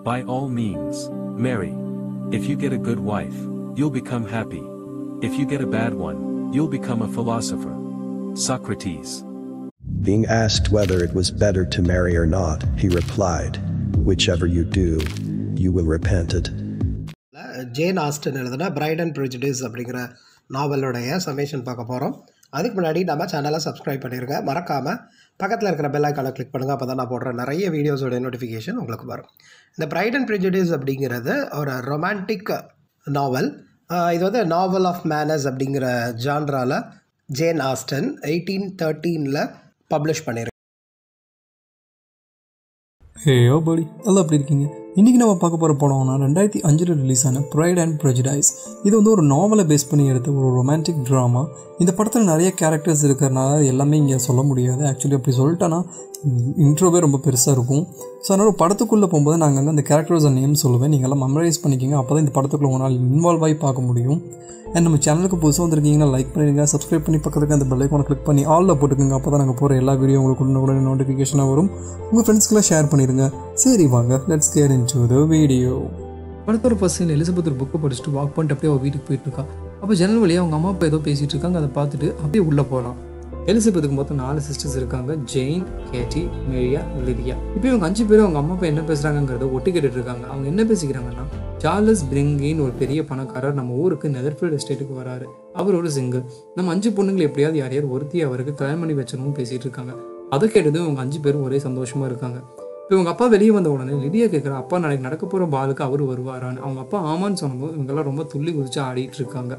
By all means, marry. If you get a good wife, you'll become happy. If you get a bad one, you'll become a philosopher. Socrates. Being asked whether it was better to marry or not, he replied, "Whichever you do, you will repent it." Jane Austen எழுதுன pride and prejudice அப்படிங்கிற நாவலுடைய summation பார்க்க போகிறோம். அதுக்கு முன்னாடி நம்ம சேனலை subscribe பண்ணிடுங்க. மறக்காமல் பக்கத்தில் இருக்கிற பெல் ஐக்கானை கிளிக் பண்ணுங்கள். அப்போ தான் நான் போடுற நிறைய வீடியோஸோட நோட்டிஃபிகேஷன் உங்களுக்கு வரும். இந்த பிரைட் அண்ட் ப்ரெஜுடிஸ் அப்படிங்கிறது ஒரு ரொமான்டிக் நாவல். இது வந்து நாவல் ஆஃப் மேனர்ஸ் அப்படிங்கிற ஜான்ராவில் ஜேன் ஆஸ்டன் 1813 பப்ளிஷ் பண்ணியிருக்கு. ஹேயோ படி எல்லாம் எப்படி இருக்கீங்க? இன்றைக்கி நம்ம பார்க்க போகிற படம்னா 2005 ரிலீஸ் ஆன ப்ரைட் அண்ட் ப்ரெஜுடைஸ். இது வந்து ஒரு நாவலை பேஸ் பண்ணி எடுத்த ஒரு ரொமான்டிக் ட்ராமா. இந்த படத்தில் நிறைய கேரக்டர்ஸ் இருக்கிறனால எல்லாமே இங்கே சொல்ல முடியாது. ஆக்சுவலி அப்படி சொல்லிட்டேன்னா இன்ட்ரோவே ரொம்ப பெருசாக இருக்கும். ஸோ அதனால் படத்துக்குள்ளே போகும்போது நாங்கள் அங்கே அந்த கேரக்டர்ஸை நேம் சொல்லுவேன். நீங்கள் எல்லாம் மெமரைஸ் பண்ணிக்கிங்க. அப்போ தான் இந்த படத்துக்குள்ளே ஒரு நாள் இன்வால்வ் ஆகி பார்க்க முடியும். அண்ட் நம்ம சேனலுக்கு புதுசாக வந்திருக்கீங்கன்னா லைக் பண்ணிடுங்க, சப்ஸ்கிரைப் பண்ணி பக்கத்துக்கு அந்த பெல் ஐக்கானை கிளிக் பண்ணி ஆலில் போட்டுக்கோங்க. அப்போ தான் நாங்கள் போகிற எல்லா வீடியோ உங்களுக்கு உடனே நோட்டிஃபிகேஷனாக வரும். உங்கள் ஃப்ரெண்ட்ஸ்க்கெல்லாம் ஷேர் பண்ணிடுங்க. சரி வாங்க, let's get into the video. படத்தோட ஃபர்ஸ்ட் சீன் எலிசபெத் ஒரு புக்கை படிச்சுட்டு வாக் பண்ணிட்டு அப்படியே அவள் வீட்டுக்கு போயிட்டு இருக்கா. அப்போ ஜன்னல் வழியாக அவங்க அம்மா அப்பா ஏதோ பேசிகிட்டு இருக்காங்க. அதை பார்த்துட்டு அப்படியே உள்ளே போகலாம். எலிசபெத்துக்கு மொத்தம் 4 சிஸ்டர்ஸ் இருக்காங்க. ஜெயின், கேட்டி, மேரியா, லிடியா. இப்போ இவங்க 5 பேரும் அவங்க அம்மா அப்பா என்ன பேசுகிறாங்கிறத ஒட்டி கேட்டுட்டு இருக்காங்க. அவங்க என்ன பேசிக்கிறாங்கன்னா, சார்லஸ் பிரிங்கின்னு ஒரு பெரிய பணக்காரர் நம்ம ஊருக்கு நெதர்ஃபீல்டு எஸ்டேட்டுக்கு வராரு. அவர் ஒரு சிங்கிள். நம்ம 5 பொண்ணுங்களை எப்படியாவது யாரையாவது ஒருத்தி அவருக்கு கல்யாணம் பண்ணி வச்சணும்னு பேசிகிட்டு இருக்காங்க. அதை கேட்டதும் இவங்க 5 பேரும் ஒரே சந்தோஷமாக இருக்காங்க. இப்போ இவங்க அப்பா வெளியே வந்த உடனே லிடியா கேட்குறா, அப்பா நாளைக்கு நடக்க போகிற பாலுக்கு அவர் வருவாரான்னு. அவங்க அப்பா ஆமான்னு சொன்னதும் இவங்கெல்லாம் ரொம்ப துள்ளி குதிச்சு ஆடிட்டு இருக்காங்க.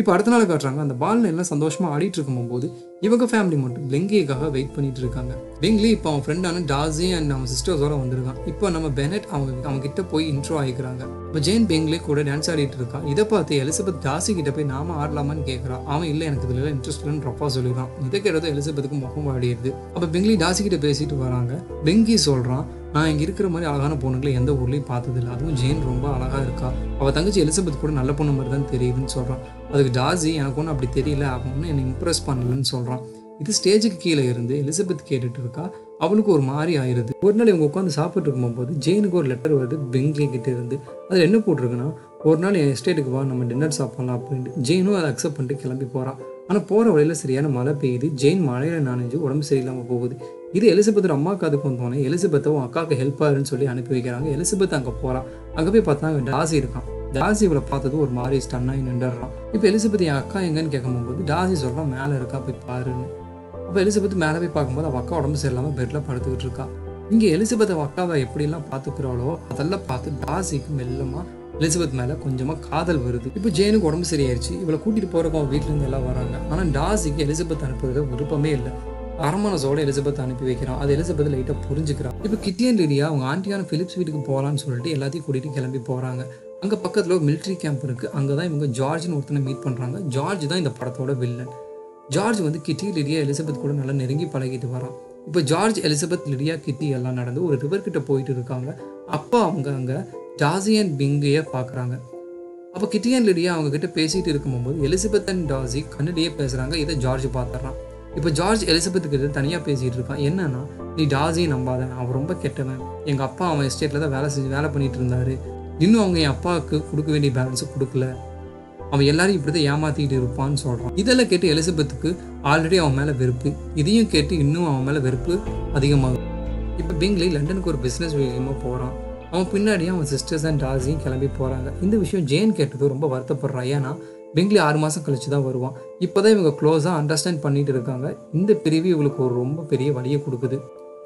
இப்போ அடுத்த நாள் காட்டுறாங்க, அந்த பாலில் எல்லாம் சந்தோஷமாக ஆடிட்டு இருக்கும்போது இவங்க ஃபேமிலி மட்டும் பெங்கிக்காக வெயிட் பண்ணிட்டு இருக்காங்க. பெங்லி இப்போ அவன் ஃப்ரெண்டான டாசி அண்ட் அவன் சிஸ்டர்ஸோட வந்திருக்கான். இப்போ நம்ம பெனட் அவங்க கிட்ட போய் இன்ட்ரோ ஆகிக்கிறாங்க. இப்போ ஜெயின் பெங்லி கூட டான்ஸ் ஆடிட்டு இருக்கா. இதை பார்த்து எலிசபெத் டாசி கிட்ட போய் நாம ஆடலாமான்னு கேட்குறான். அவன் இல்லை, எனக்கு இதில் இன்ட்ரெஸ்ட் இல்லைன்னு ரப்பா சொல்லிடுறான். இதை கேட்டதும் எலிசபெத்துக்கு முகம் வாடிடுது. அப்போ பெங்லி டாசி கிட்ட பேசிட்டு வராங்க. பெங்கி சொல்கிறான், நான் இங்கே இருக்கிற மாதிரி அழகான பொண்ணுங்களை எந்த ஊர்லேயும் பார்த்ததில்லை, அதுவும் ஜெயின் ரொம்ப அழகாக இருக்கா, அவள் தங்கச்சி எலிசபெத் கூட நல்ல பொண்ணு மாதிரி தான் தெரியுதுன்னு சொல்கிறான். அதுக்கு டாசி, எனக்கு ஒன்றும் அப்படி தெரியல, அவன் ஒன்றும் என்னை இம்ப்ரெஸ் பண்ணலன்னு சொல்கிறான். இது ஸ்டேஜுக்கு கீழே இருந்து எலிசபெத் கேட்டுட்டு இருக்கா. அவளுக்கு ஒரு மாதிரி ஆயிடுது. ஒரு நாள் இவங்க உட்காந்து சாப்பிட்டு இருக்கும்போது ஜெயினுக்கு ஒரு லெட்டர் வருது பெங்லி கிட்டே இருந்து. அதில் என்ன போட்டிருக்குன்னா, ஒரு நாள் என் எஸ்டேட்டுக்கு வா, நம்ம டின்னர் சாப்பிடலாம் அப்படின்ட்டு. ஜெயினும் அதை அக்செப்ட் பண்ணிட்டு கிளம்பி போகிறான். ஆனால் போகிற வழியில் சரியான மழை பெய்யுது. ஜெயின் மழையில் நனைஞ்சு உடம்பு சரியில்லாமல் போகுது. இது எலிசபெத் அம்மாவுக்கு அதுக்கு வந்தோடனே எலிசபெத்தை அக்காவுக்கு ஹெல்ப் ஆகுன்னு சொல்லி அனுப்பி வைக்கிறாங்க. எலிசபெத் அங்கே போகிறான். அங்கே போய் பார்த்தா அங்கே டாசி இருக்கான். டாசி இவளை பார்த்தது ஒரு மாதிரி ஸ்டன்னாகி நின்றுறான். இப்போ எலிசபெத் என் அக்கா எங்கன்னு கேட்கும்போது டாசி சொல்கிறான், மேலே இருக்கா, போய் பாருன்னு. அப்போ எலிசபெத் மேலே போய் பார்க்கும்போது அவள் அக்கா உடம்பு சரியில்லாமல் பெட்டில் படுத்துக்கிட்டு இருக்கா. இங்கே எலிசபெத் அவள் அக்காவை எப்படிலாம் பார்த்துக்கிறாளோ அதெல்லாம் பார்த்து டாசிக்கு மெல்லமாக எலிசபெத் மேலே கொஞ்சமாக காதல் வருது. இப்போ ஜெயினுக்கு உடம்பு சரியாயிருச்சு. இவளை கூட்டிகிட்டு போகிறப்போ அவன் வீட்டிலேருந்து எல்லாம் வராங்க. ஆனால் டாசிக்கு எலிசபெத் அனுப்புறது விருப்பமே இல்லை. அரமனஸோட எலிசபெத் அனுப்பி வைக்கிறான். அது எலிசபெத் லைட்டாக புரிஞ்சுக்கிறான். இப்போ கிட்டி அண்ட் லிடியா அவங்க ஆண்டியான பிலிப்ஸ் வீட்டுக்கு போகலான்னு சொல்லிட்டு எல்லாத்தையும் கூட்டிகிட்டு கிளம்பி போகிறாங்க. அங்கே பக்கத்தில் ஒரு மிலிட்ரி கேம்ப் இருக்குது. அங்கே தான் இவங்க ஜார்ஜ்னு ஒருத்தனை மீட் பண்ணுறாங்க. ஜார்ஜ் தான் இந்த படத்தோட வில்லன். ஜார்ஜ் வந்து கிட்டி, லிடியா, எலிசபெத் கூட நல்லா நெருங்கி பழகிட்டு வரான். இப்போ ஜார்ஜ், எலிசபெத், லிடியா, கிட்டி எல்லாம் நடந்து ஒரு ரிவர்கிட்ட போயிட்டு இருக்காங்க. அப்போ அவங்க அங்கே டாசி அண்ட் பிங்கையை பார்க்குறாங்க. அப்போ கிட்டி அண்ட் லிடியா அவங்க கிட்ட பேசிகிட்டு இருக்கும்போது எலிசபெத் அண்ட் டாசி கண்ணிலேயே பேசுகிறாங்க. இதை ஜார்ஜ் பார்த்துறான். இப்போ ஜார்ஜ் எலிசபெத் கிட்ட தனியாக பேசிகிட்டு இருக்கான். என்னன்னா, நீ டாசியை நம்பாத, அவன் ரொம்ப கெட்டவன். எங்கள் அப்பா அவன் எஸ்டேட்டில் தான் வேலை பண்ணிட்டு இருந்தாரு. இன்னும் அவங்க என் அப்பாவுக்கு கொடுக்க வேண்டிய பேலன்ஸை கொடுக்கல. அவன் எல்லாரையும் இப்படி தான் ஏமாற்றிக்கிட்டு இருப்பான்னு சொல்கிறான். இதெல்லாம் கேட்டு எலிசபெத்துக்கு ஆல்ரெடி அவன் மேலே வெறுப்பு. இதையும் கேட்டு இன்னும் அவன் மேலே வெறுப்பு அதிகமாகும். இப்போ பிங்லி லண்டனுக்கு ஒரு பிஸ்னஸ் விஷயமாக போகிறான். அவன் பின்னாடியே அவன் சிஸ்டர்ஸ் அண்ட் டாசியும் கிளம்பி போகிறாங்க. இந்த விஷயம் ஜெயின் கேட்டது ரொம்ப வருத்தப்படுறான். ஏன்னா பிங்லி 6 மாதம் கழிச்சு தான் வருவான். இப்போ தான் இவங்க க்ளோஸாக அண்டர்ஸ்டாண்ட் பண்ணிட்டு இருக்காங்க. இந்த பிரிவு இவங்களுக்கு ஒரு ரொம்ப பெரிய வழியை கொடுக்குது.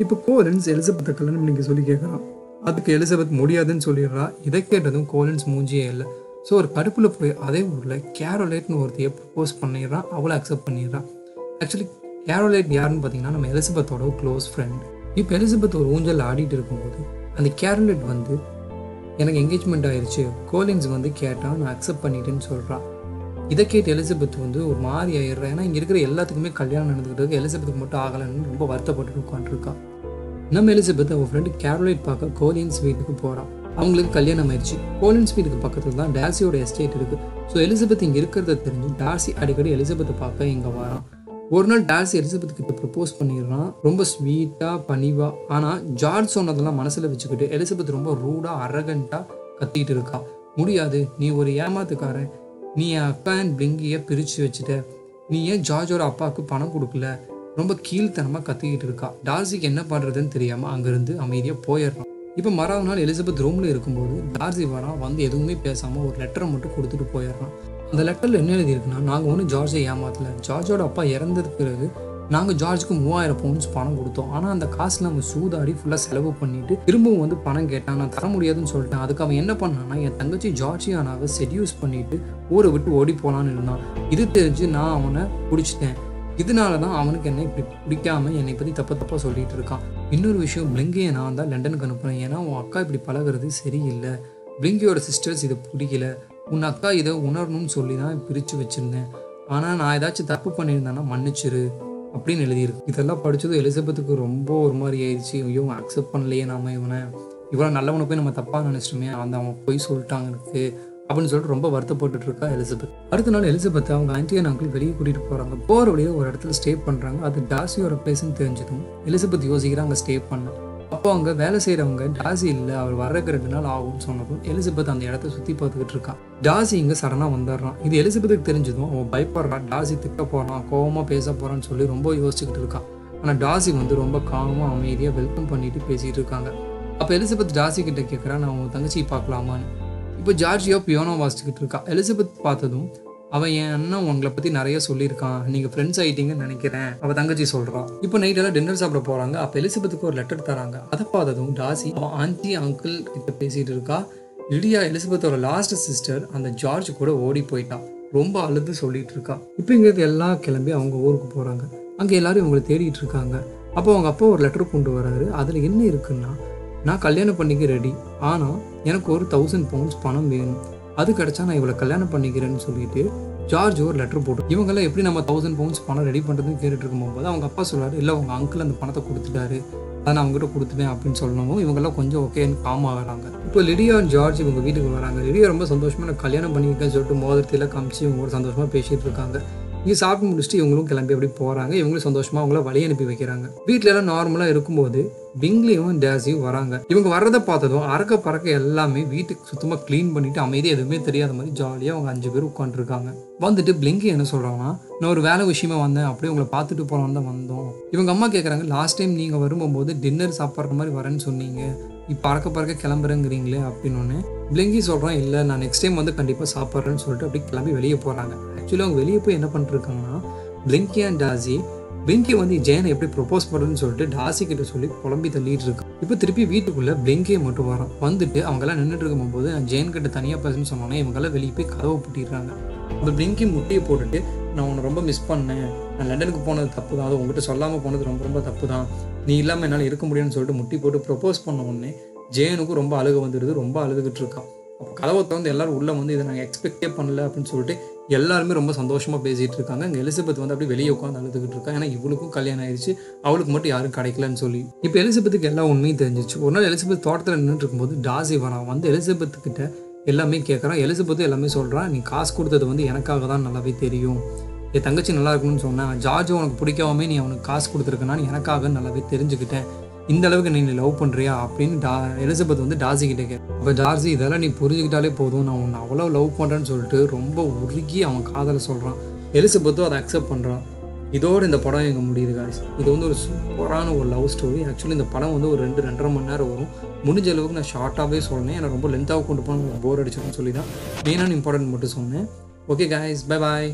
இப்போ கோலின்ஸ் எலிசபெத்தை கல்யாணம் பண்ணிக்க சொல்லி கேட்குறான். அதுக்கு எலிசபெத் முடியாதுன்னு சொல்லிடுறா. இதை கேட்டதும் கோலின்ஸ் மூஞ்சியே இல்லை. ஸோ ஒரு கடுப்பில் போய் அதே ஊரில் கேரோலைட்னு ஒருத்தையை ப்ரப்போஸ் பண்ணிடுறான். அவளை அக்செப்ட் பண்ணிடுறான். ஆக்சுவலி கேரோலைட் யாருன்னு பார்த்தீங்கன்னா நம்ம எலிசபெத்தோட ஒரு க்ளோஸ் ஃப்ரெண்ட். இப்போ எலிசபெத் ஒரு ஊஞ்சல் ஆடிட்டு இருக்கும்போது அந்த கேரோலைட் வந்து எனக்கு என்கேஜ்மெண்ட் ஆயிடுச்சு, கோலின்ஸ் வந்து கேட்டால் நான் அக்செப்ட் பண்ணிட்டேன்னு சொல்கிறான். இதை கேட்டு எலிசபெத் வந்து ஒரு மாதிரி ஆயிடுறா. ஏன்னா இங்கே இருக்கிற எல்லாத்துக்குமே கல்யாணம் நடந்துக்கிட்டு எலிசபெத்துக்கு மட்டும் ஆகலைன்னு ரொம்ப வருத்தப்பட்டு உட்காந்துருக்கான். நம்ம எலிசபெத் அவள் ஃப்ரெண்டு கேரோலைட் பார்க்க கோலின்ஸ் வீட்டுக்கு போகிறான். அவங்களுக்கு கல்யாணம் ஆயிடுச்சு. கோலின்ஸ் வீட்டுக்கு பக்கத்தில் தான் டார்சியோட எஸ்டேட் இருக்குது. ஸோ எலிசபெத் இங்கே இருக்கிறத தெரிஞ்சு டார்சி அடிக்கடி எலிசபெத்தை பார்க்க இங்கே வரான். ஒரு நாள் டார்சி எலிசபெத் கிட்ட ப்ரப்போஸ் பண்ணிடுறான், ரொம்ப ஸ்வீட்டாக பணிவா. ஆனால் ஜார்ஜ் சொன்னதெல்லாம் மனசில் வச்சுக்கிட்டு எலிசபெத் ரொம்ப ரூடாக அரகண்ட்டாக கத்திக்கிட்டு இருக்கா. முடியாது, நீ ஒரு ஏமாத்துக்காரன், நீ என் அக்கா அண்ட் பிளிங்கியை பிரித்து வச்சுட்ட, நீ ஏன் ஜார்ஜோட அப்பாவுக்கு பணம் கொடுக்கல, ரொம்ப கீழ்த்தனமாக கத்திக்கிட்டு இருக்கா. டார்சிக்கு என்ன பண்ணுறதுன்னு தெரியாமல் அங்கேருந்து அமைதியாக போயிடுறான். இப்போ மறாவது நாள் எலிசபெத் ரூமில் இருக்கும்போது டார்சி வரான். வந்து எதுவுமே பேசாமல் ஒரு லெட்டரை மட்டும் கொடுத்துட்டு போயிடுறான். அந்த லெட்டரில் என்ன எழுதியிருக்குன்னா, நாங்கள் ஒன்றும் ஜார்ஜை ஏமாத்தலை, ஜார்ஜோட அப்பா இறந்ததுக்கு பிறகு நாங்கள் ஜார்ஜுக்கு 3000 பவுண்ட்ஸ் பணம் கொடுத்தோம். ஆனால் அந்த காசில் நம்ம சூதாடி ஃபுல்லாக செலவு பண்ணிட்டு திரும்பவும் வந்து பணம் கேட்டான். நான் தர முடியாதுன்னு சொல்லிட்டேன். அதுக்கு அவன் என்ன பண்ணான்னா, என் தங்கச்சி ஜார்ஜியானாவை செடியூஸ் பண்ணிட்டு ஊரை விட்டு ஓடி போகலான்னு இருந்தான். இது தெரிஞ்சு நான் அவனை பிடிச்சிட்டேன். இதனால தான் அவனுக்கு என்னை இப்படி பிடிக்காம என்னை பற்றி தப்பாக சொல்லிட்டு இருக்கான். இன்னொரு விஷயம், பிளிங்கியை நான் தான் லண்டனுக்கு அனுப்புகிறேன். ஏன்னா உன் அக்கா இப்படி பழகிறது சரியில்லை. பிளிங்கியோட சிஸ்டர்ஸ் இதை பிடிக்கல. உன் அக்கா இதை உணரணும்னு சொல்லி தான் பிரித்து வச்சுருந்தேன். ஆனால் நான் ஏதாச்சும் தப்பு பண்ணியிருந்தேன்னா மன்னிச்சிரு அப்படின்னு எழுதியிருக்கு. இதெல்லாம் படித்ததும் எலிசபெத்துக்கு ரொம்ப ஒரு மாதிரி ஆயிடுச்சு. ஐயோ, அக்செப்ட் பண்ணலையே நம்ம இவ்வளோ நல்லவனை போய் நம்ம தப்பாக நினச்சிட்டோமே, அவன் போய் சொல்லிட்டாங்க எனக்கு அப்படின்னு சொல்லிட்டு ரொம்ப வருத்தப்பட்டு இருக்கா எலிசபெத். அடுத்த நாள் எலிசபெத் அவங்க ஆன்டி அண்ட் அங்கிள் வெளியே கூட்டிகிட்டு போகிறாங்க. போகிற வழியில் ஒரு இடத்துல ஸ்டே பண்ணுறாங்க. அது டார்சியோட பிளேஸ்ன்னு தெரிஞ்சதும் எலிசபெத் யோசிக்கிறாங்க ஸ்டே பண்ண. அப்போ அங்கே வேலை செய்கிறவங்க டார்சி இல்லை, அவர் வர்றதுக்கு 2 நாள் ஆகும்னு சொன்னதும் எலிசபெத் அந்த இடத்த சுற்றி பார்த்துக்கிட்டு இருக்கான். டார்சி இங்கே சடனாக வந்துடுறான். இது எலிசபெத்துக்கு தெரிஞ்சதும் அவன் பயப்படுறான். டார்சி திட்ட போகிறான், கோவமாக பேச போகிறான்னு சொல்லி ரொம்ப யோசிச்சுக்கிட்டு இருக்கான். ஆனால் டார்சி வந்து ரொம்ப காமாக அமைதியாக வெல்கம் பண்ணிட்டு பேசிகிட்டு இருக்காங்க. அப்போ எலிசபெத் டார்சி கிட்ட கேட்குறான், நான் உன் தங்கச்சியை பார்க்கலாமான்னு. இப்போ ஜார்ஜியோ பியானோ வாசிச்சுக்கிட்டு இருக்கா. எலிசபெத் பார்த்ததும் அவன் என் அண்ணன் உங்களை பற்றி நிறைய சொல்லியிருக்கான், நீங்கள் ஃப்ரெண்ட்ஸ் ஆகிட்டீங்கன்னு நினைக்கிறேன் அவள் தங்கச்சி சொல்கிறான். இப்போ நைட்டெல்லாம் டின்னர் சாப்பிட போகிறாங்க. அப்போ எலிசபெத்துக்கு ஒரு லெட்டர் தராங்க. அதை பார்த்ததும் டார்சி அவன் ஆன்டி அங்கிள் கிட்ட பேசிகிட்டு இருக்கா. லிடியா எலிசபெத்தோட லாஸ்ட் சிஸ்டர் அந்த ஜார்ஜ் கூட ஓடி போயிட்டான். ரொம்ப அழுது சொல்லிட்டு இருக்கா. இப்போ இங்கிறது எல்லாம் கிளம்பி அவங்க ஊருக்கு போகிறாங்க. அங்கே எல்லாரும் இவங்களை தேடிட்டு இருக்காங்க. அப்போ அவங்க அப்பா ஒரு லெட்டர் கொண்டு வராரு. அதில் என்ன இருக்குன்னா, நான் கல்யாணம் பண்ணிக்க ரெடி, ஆனால் எனக்கு ஒரு 1000 பவுண்ட்ஸ் பணம் வேணும், அது கிடச்சா நான் இவளை கல்யாணம் பண்ணிக்கிறேன்னு சொல்லிட்டு ஜார்ஜ் ஒரு லெட்டர் போட்டு இவங்கெல்லாம் எப்படி நம்ம 1000 பவுண்ட்ஸ் பணம் ரெடி பண்ணுறதுன்னு கேட்டுட்டு இருக்கும்போது அவங்க அப்பா சொல்கிறாரு, இல்லை உங்கள் அங்கிள் அந்த பணத்தை கொடுத்துட்டாரு, அதை நான் அவங்ககிட்ட கொடுத்துட்டேன் அப்படின்னு சொல்லணும். இவங்கெல்லாம் கொஞ்சம் ஓகேன்னு காம் ஆகிறாங்க. இப்போ லிடியா அண்ட் ஜார்ஜ் இவங்க வீட்டுக்கு வராங்க. லிடியா ரொம்ப சந்தோஷமாக நான் கல்யாணம் பண்ணியிருக்கேன்னு சொல்லிட்டு மோதிரத்தில் காமிச்சு இவங்க ஒரு சந்தோஷமாக பேசிகிட்டு இருக்காங்க. இங்கே சாப்பிட்டு முடிச்சுட்டு இவங்களும் கிளம்பி அப்படி போகிறாங்க. இவங்களும் சந்தோஷமாக அவங்கள வழி அனுப்பி வைக்கிறாங்க. வீட்டில எல்லாம் நார்மலாக இருக்கும்போது பிங்லியும் டார்சியும் வராங்க. இவங்க வர்றதை பார்த்ததும் அறக்க பறக்க எல்லாமே வீட்டுக்கு சுத்தமாக க்ளீன் பண்ணிட்டு அமைதியாக எதுவுமே தெரியாத மாதிரி ஜாலியாக அவங்க 5 பேர் உட்காந்துருக்காங்க. வந்துட்டு பிளிங்கி என்ன சொல்கிறாங்கன்னா, நான் ஒரு வேலை விஷயமா வந்தேன், அப்படியே உங்களை பார்த்துட்டு போகலான்னு தான் வந்தோம். இவங்க அம்மா கேட்குறாங்க, லாஸ்ட் டைம் நீங்கள் வரும்போது டின்னர் சாப்பிட்ற மாதிரி வரேன்னு சொன்னீங்க, இப்போ பறக்க கிளம்புறேங்கிறீங்களே அப்படின்னு ஒன்று. பிளிங்கி சொல்கிறான், இல்லை நான் நெக்ஸ்ட் டைம் வந்து கண்டிப்பாக சாப்பிட்றேன்னு சொல்லிட்டு அப்படி கிளம்பி வெளியே போகிறாங்க. ஆக்சுவலி அவங்க வெளியே போய் என்ன பண்ணிருக்காங்கன்னா, பிளிங்கி அண்ட் டார்சி பிளிங்கி வந்து ஜெயனை எப்படி ப்ரொப்போஸ் பண்ணுறதுன்னு சொல்லிட்டு டார்சி கிட்ட சொல்லி புலம்பி தள்ளிட்டு இருக்கு. இப்போ திருப்பி வீட்டுக்குள்ளே பிளிங்கியை மட்டும் வரான். வந்துட்டு அவங்கெல்லாம் நின்றுட்டு இருக்கும்போது நான் ஜெயன் கிட்ட தனியாக பேசணும்னு சொன்னோன்னே இவங்கெல்லாம் வெளியே போய் கதவை பூட்டிடுறாங்க. அந்த பிளிங்கி முட்டையை போட்டுட்டு, நான் உன்னை ரொம்ப மிஸ் பண்ணேன், நான் லண்டனுக்கு போனது தப்பு தான், அது உங்ககிட்ட சொல்லாமல் போனது ரொம்ப தப்பு தான், நீ இல்லாமல் என்னால் இருக்க முடியும்னு சொல்லிட்டு முட்டி போட்டு ப்ரொப்போஸ் பண்ண உடனே ஜெயனுக்கும் ரொம்ப அழுக வந்துடுது. ரொம்ப அழுதுகிட்டு இருக்கான். அப்போ கதவை திறந்து எல்லாரும் உள்ளே வந்து இதை நாங்கள் எக்ஸ்பெக்டே பண்ணல அப்படின்னு சொல்லிட்டு எல்லாருமே ரொம்ப சந்தோஷமாக பேசிகிட்டு இருக்காங்க. இங்கே எலிசபெத் வந்து அப்படி வெளியே உட்காந்து அழுதுகிட்டு இருக்கா. ஏன்னா இவளுக்கும் கல்யாணம் ஆயிடுச்சு, அவளுக்கு மட்டும் யாரும் கிடைக்கலன்னு சொல்லி. இப்போ எலிசபெத்துக்கு எல்லா உண்மையும் தெரிஞ்சிச்சு. ஒரு நாள் எலிசபெத் தோட்டத்தில் நின்றுட்டு இருக்கும்போது டார்சி வரான். வந்து எலிசபெத்துக்கிட்ட எல்லாமே கேட்குறான். எலிசபெத்தும் எல்லாமே சொல்கிறான், நீ காசு கொடுத்தது வந்து எனக்காக தான் நல்லாவே தெரியும், என் தங்கச்சி நல்லா இருக்கணும்னு சொன்னேன், ஜார்ஜ் உனக்கு பிடிக்காமே நீ அவனுக்கு காசு கொடுத்துருக்கனான்னு எனக்காக நல்லாவே தெரிஞ்சுக்கிட்டேன், இந்த அளவுக்கு நீ லவ் பண்ணுறியா அப்படின்னு எலிசபெத் வந்து டார்சி கிட்டே கேட்க. அப்போ டார்சி, இதெல்லாம் நீ புரிஞ்சுக்கிட்டாலே போதும், நான் உன்னை அவ்வளோ லவ் பண்ணுறேன்னு சொல்லிட்டு ரொம்ப உருகி அவன் காதலை சொல்கிறான். எலிசபெத்தும் அதை அக்செப்ட் பண்ணுறான். இதோடு இந்த படம் எங்கே முடியுது காய்ஸ். இது வந்து ஒரு சூப்பரான ஒரு லவ் ஸ்டோரி. ஆக்சுவலி இந்த படம் வந்து ஒரு 2-2.5 மணி நேரம் வரும். முடிஞ்ச அளவுக்கு நான் ஷார்ட்டாகவே சொன்னேன், ஏன்னா ரொம்ப லென்த்தாக கொண்டு போனால் போர் அடிச்சிருக்குன்னு சொல்லி தான் மெயினான இம்பார்ட்டன்ட் மட்டும் சொன்னேன். Okay guys, bye bye.